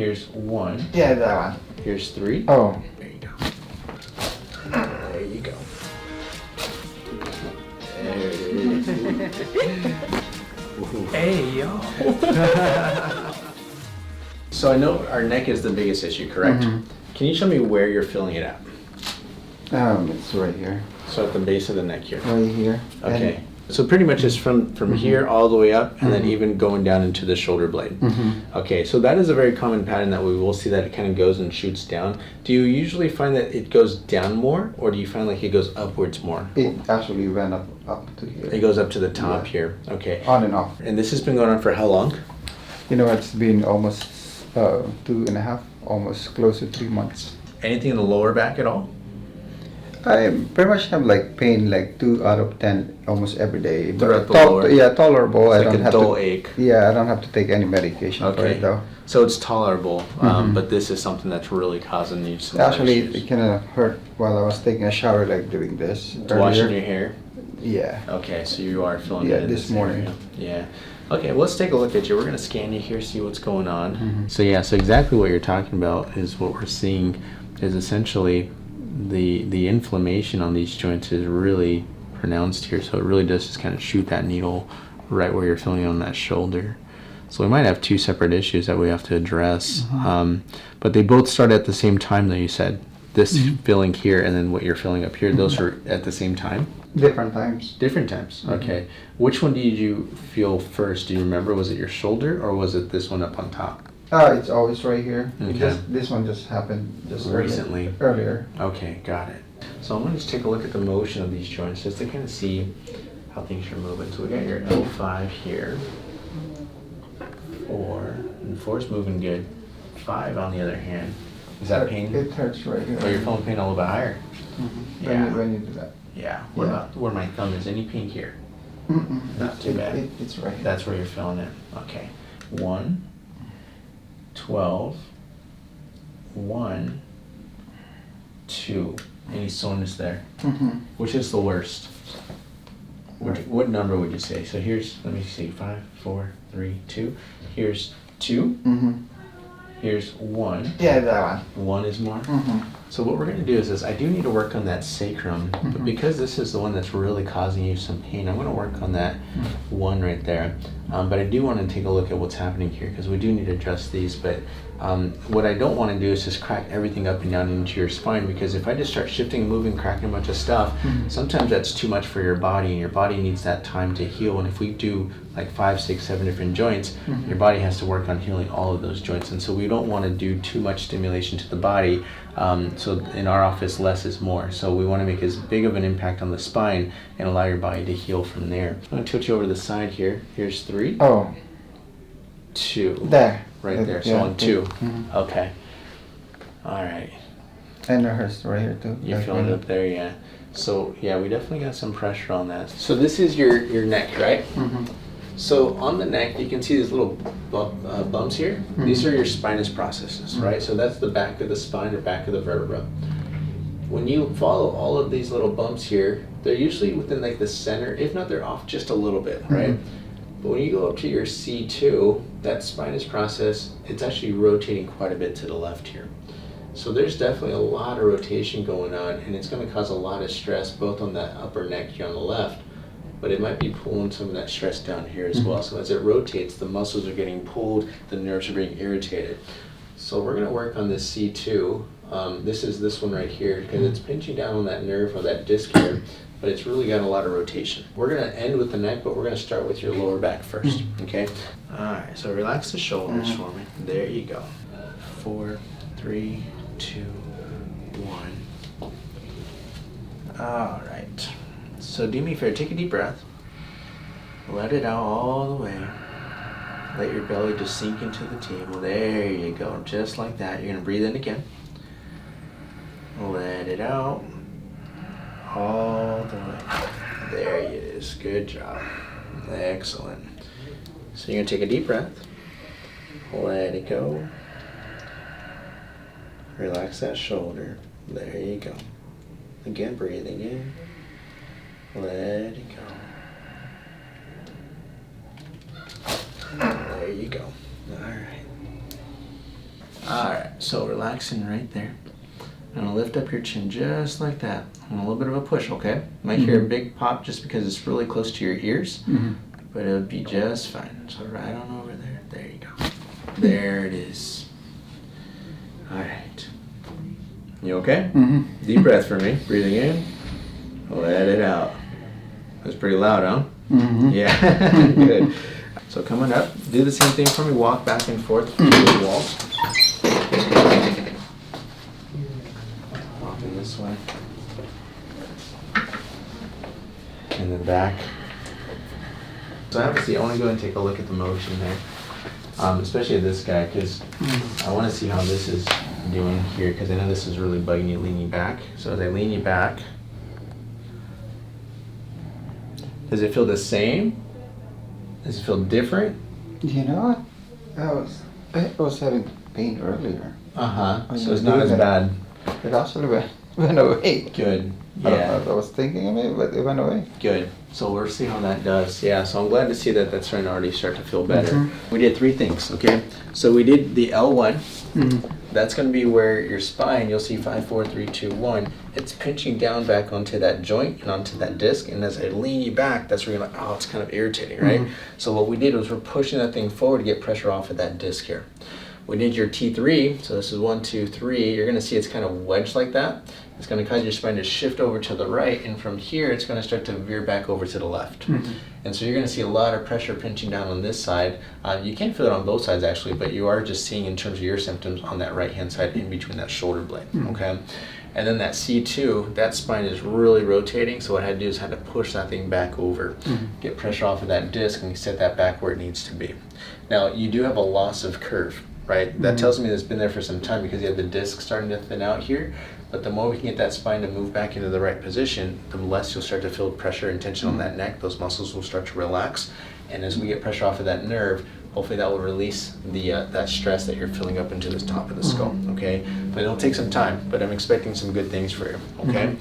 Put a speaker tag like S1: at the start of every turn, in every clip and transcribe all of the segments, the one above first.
S1: Here's 1.
S2: Yeah, that one.
S1: Here's 3.
S2: Oh.
S1: There you go. There you go. There it is.
S3: Hey, yo.
S1: So I know our neck is the biggest issue, correct? Can you show me where you're feeling it at?
S2: It's right here.
S1: So at the base of the neck here.
S2: Right here.
S1: Okay. So pretty much it's from here all the way up and then even going down into the shoulder blade. Okay, so that is a very common pattern that we will see, that it kind of goes and shoots down. Do you usually find that it goes down more, or do you find like it goes upwards more?
S2: It actually went up to here.
S1: It goes up to the top here. Okay.
S2: On and off.
S1: And this has been going on for how long?
S2: You know, it's been almost 2.5, almost close to 3 months.
S1: Anything in the lower back at all?
S2: I pretty much have like pain like 2 out of 10 almost every day.
S1: Throughout the lower?
S2: Yeah, tolerable.
S1: It's
S2: I
S1: like
S2: don't
S1: a
S2: have
S1: dull
S2: to,
S1: ache.
S2: Yeah, I don't have to take any medication for
S1: Okay.
S2: it though.
S1: So it's tolerable, but this is something that's really causing you some
S2: Actually,
S1: issues.
S2: it kind of hurt while I was taking a shower, like doing this.
S1: Washing
S2: earlier.
S1: your hair?
S2: Yeah.
S1: Okay, so you are feeling
S2: Yeah,
S1: it in
S2: this morning.
S1: area. Yeah. Okay, well, let's take a look at you. We're going to scan you here, see what's going on. So yeah, so exactly what you're talking about is what we're seeing is essentially the inflammation on these joints is really pronounced here. So it really does just kind of shoot that needle right where you're feeling on that shoulder. So we might have 2 separate issues that we have to address. But they both start at the same time, though, you said. This feeling here and then what you're feeling up here, those are at the same time?
S2: Different times.
S1: Different times, okay. Which one did you feel first? Do you remember? Was it your shoulder or was it this one up on top?
S2: It's always right here.
S1: Okay.
S2: This one just happened just
S1: Recently.
S2: Earlier.
S1: Okay, got it. So I'm going to just take a look at the motion of these joints just to kind of see how things are moving. So we got your L5 here. 4, and 4 is moving good. 5 on the other hand. Is that pain?
S2: It hurts right here.
S1: Oh, you're feeling pain a little bit higher? Yeah.
S2: When you do that.
S1: Yeah. What
S2: Yeah.
S1: about where my thumb is? Any pain here? Not too bad.
S2: It's right here.
S1: That's where you're feeling it. Okay. 1, 12, 1, 2. Any soreness there? Which is the worst? What number would you say? So here's, let me see, 5, 4, 3, 2. Here's 2. Here's 1.
S2: Yeah, that
S1: 1 is more.
S2: one.
S1: So what we're going to do is I do need to work on that sacrum, but because this is the one that's really causing you some pain, I'm going to work on that 1 right there. But I do want to take a look at what's happening here because we do need to adjust these. But what I don't want to do is just crack everything up and down into your spine, because if I just start shifting, moving, cracking a bunch of stuff, sometimes that's too much for your body, and your body needs that time to heal. And if we do like 5, 6, 7 different joints, your body has to work on healing all of those joints. And so we don't want to do too much stimulation to the body. So in our office, less is more. So we want to make as big of an impact on the spine and allow your body to heal from there. I'm going to tilt you over to the side here. Here's 3.
S2: Oh.
S1: 2.
S2: There.
S1: Right there. So
S2: Yeah,
S1: on 2. Okay. All right.
S2: And it hurts right here too.
S1: You're
S2: Like
S1: feeling it
S2: when-
S1: up there, yeah. So yeah, we definitely got some pressure on that. So this is your neck, right? So on the neck, you can see these little bumps here. These are your spinous processes, right? So that's the back of the spine or back of the vertebra. When you follow all of these little bumps here, they're usually within like the center. If not, they're off just a little bit, right? But when you go up to your C2, that spinous process, it's actually rotating quite a bit to the left here. So there's definitely a lot of rotation going on, and it's going to cause a lot of stress both on that upper neck here on the left, but it might be pulling some of that stress down here as well. So as it rotates, the muscles are getting pulled, the nerves are being irritated. So we're going to work on this C2. This is this one right here, because it's pinching down on that nerve or that disc here, but it's really got a lot of rotation. We're going to end with the neck, but we're going to start with your lower back first, okay? All right, so relax the shoulders for me. There you go. 4, 3, 2, 1. All right. So do me a favor, take a deep breath. Let it out all the way. Let your belly just sink into the table. There you go, just like that. You're gonna breathe in again. Let it out all the way. There it is, good job. Excellent. So you're gonna take a deep breath. Let it go. Relax that shoulder. There you go. Again, breathing in. Let it go. There you go. All right. Alright, so relaxing right there. I'm gonna lift up your chin just like that. And a little bit of a push, okay? You might hear a big pop just because it's really close to your ears, but it'll be just fine. So right on over there. There you go. There it is. Alright. You okay? Deep breath for me. Breathing in. Let it out. That's pretty loud, huh? Yeah. Good. So coming up, do the same thing for me. Walk back and forth to the walls. Walking this way. And then back. So obviously I want to go and take a look at the motion there. Especially this guy, because I want to see how this is doing here, because I know this is really bugging you leaning back. So as I lean you back, does it feel the same? Does it feel different?
S2: You know what? I was having pain earlier.
S1: So it's not as bad.
S2: It actually went away.
S1: Good.
S2: I don't know if I was thinking of it, but it went away.
S1: Good. So we'll see how that does. Yeah, so I'm glad to see that that's starting to already start to feel better. We did 3 things, okay? So we did the L1. That's going to be where your spine, you'll see 5, 4, 3, 2, 1. It's pinching down back onto that joint and onto that disc. And as I lean you back, that's where you're like, oh, it's kind of irritating, right? So what we did was we're pushing that thing forward to get pressure off of that disc here. We did your T3, so this is 1, 2, 3. You're going to see it's kind of wedged like that. It's going to cause your spine to shift over to the right, and from here it's going to start to veer back over to the left. And so you're going to see a lot of pressure pinching down on this side. You can feel it on both sides actually, but you are just seeing in terms of your symptoms on that right hand side in between that shoulder blade, okay? And then that C2, that spine is really rotating, so what I had to do is I had to push that thing back over, get pressure off of that disc, and set that back where it needs to be. Now, you do have a loss of curve, right? That tells me that it's been there for some time because you have the disc starting to thin out here. But the more we can get that spine to move back into the right position, the less you'll start to feel pressure and tension on that neck. Those muscles will start to relax. And as we get pressure off of that nerve, hopefully that will release the that stress that you're feeling up into the top of the skull, okay? But it'll take some time, but I'm expecting some good things for you, okay?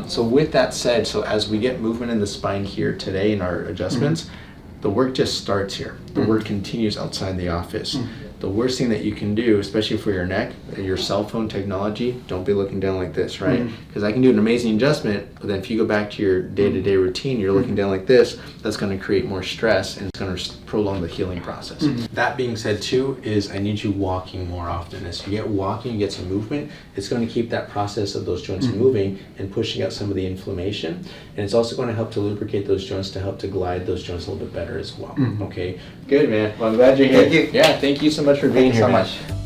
S1: So with that said, so as we get movement in the spine here today in our adjustments, the work just starts here. The work continues outside the office. The worst thing that you can do, especially for your neck, your cell phone technology, don't be looking down like this, right? Because I can do an amazing adjustment, but then if you go back to your day-to-day routine, you're looking down like this, that's going to create more stress and it's going to prolong the healing process. That being said too, is I need you walking more often. As you get walking, you get some movement, it's going to keep that process of those joints moving and pushing out some of the inflammation. And it's also going to help to lubricate those joints to help to glide those joints a little bit better as well. Okay, good man. Well, I'm glad you're here.
S2: Thank you.
S1: Yeah, thank you so much for being here,
S2: so
S1: man.
S2: much.